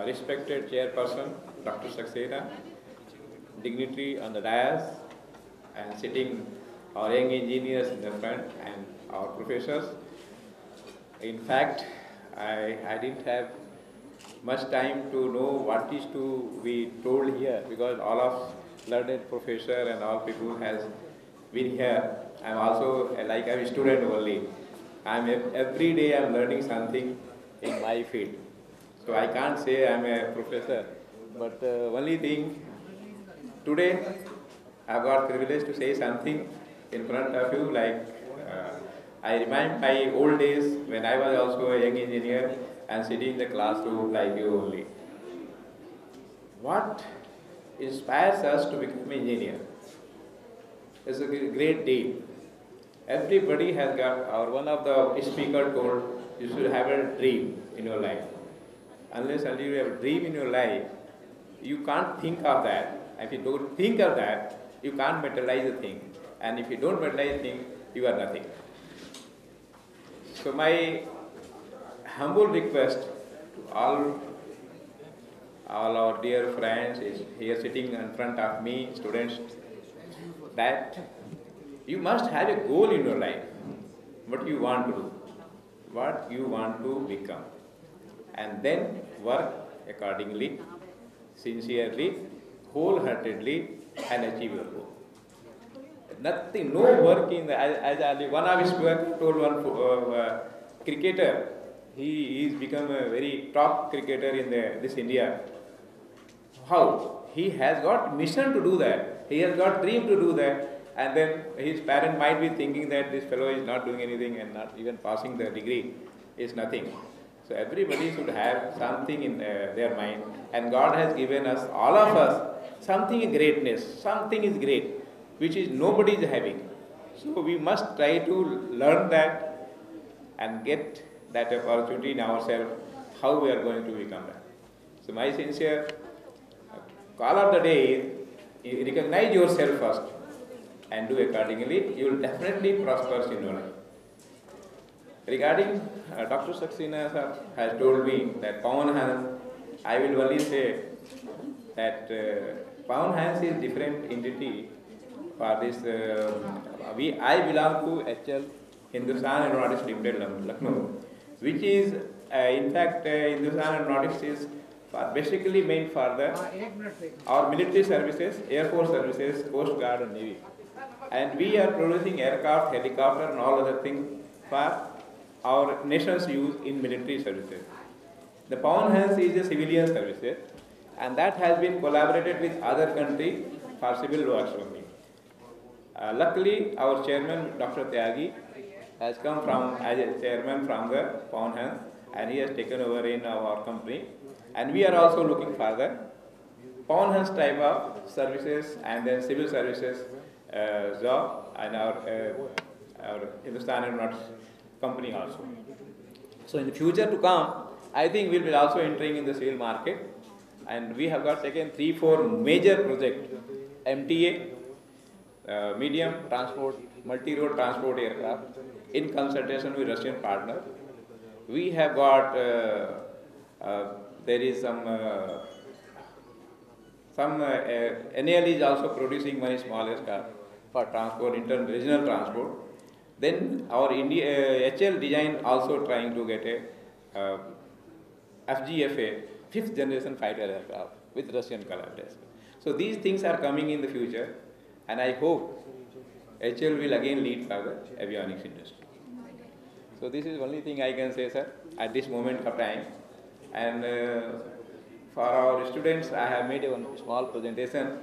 respected chairperson, Dr. Saxena, dignitary on the dais, and sitting our young engineers in the front and our professors. In fact, I didn't have much time to know what is to be told here because all of learned professor and all people has been here. I'm also like I'm a student only. Every day I'm learning something in my field. So I can't say I'm a professor. But only thing today I've got privilege to say something in front of you like I remind my old days when I was also a young engineer and sitting in the classroom like you only. What inspires us to become an engineer is a great deal. Everybody has got, or one of the speaker told, you should have a dream in your life. Unless you have a dream in your life, you can't think of that. If you don't think of that, you can't materialize the thing. And if you don't materialize the thing, you are nothing. So my humble request to all our dear friends is here sitting in front of me, students, that you must have a goal in your life, what you want to do, what you want to become, and then work accordingly, sincerely, wholeheartedly, and achieve your goal. Nothing, no work in the, as one of his told one cricketer, he is become a very top cricketer in this India. How? He has got mission to do that. He has got dream to do that. And then his parent might be thinking that this fellow is not doing anything and not even passing the degree is nothing. So everybody should have something in their mind. And God has given us, all of us, something in greatness. Something is great, which is nobody is having. So we must try to learn that and get that opportunity in ourselves, how we are going to become that. So my sincere call of the day is recognize yourself first and do accordingly. You will definitely prosper in your life. Regarding Dr. Saxena sir has told me that Pawan Hans, I will only say that Pawan Hans is different entity for this. I belong to HL, Hindustan Aeronautics Limited, Lucknow, which is in fact Hindustan Aeronautics is basically meant for our military services, Air Force services, Coast Guard and Navy. And we are producing aircraft, helicopter and all other things for our nation's use in military services. The Pawan Hans is a civilian services and that has been collaborated with other countries for civil works only. Luckily, our chairman, Dr. Tyagi, has come from as a chairman from the Pawan Hans and he has taken over in our company. And we are also looking for the Pawan Hans type of services and then civil services job and our Hindustan Aeronautics company also. So in the future to come, I think we will also entering in the civil market and we have got taken 3-4 major projects, MTA, medium transport, multi-road transport aircraft in consultation with Russian partner. We have got, there is some NAL is also producing one small aircraft for transport, inter-regional transport. Then our HL design also trying to get a FGFA, 5th generation fighter aircraft with Russian collaboration. So these things are coming in the future and I hope HL will again lead for the avionics industry. So this is the only thing I can say, sir, at this moment of time. And for our students, I have made a small presentation.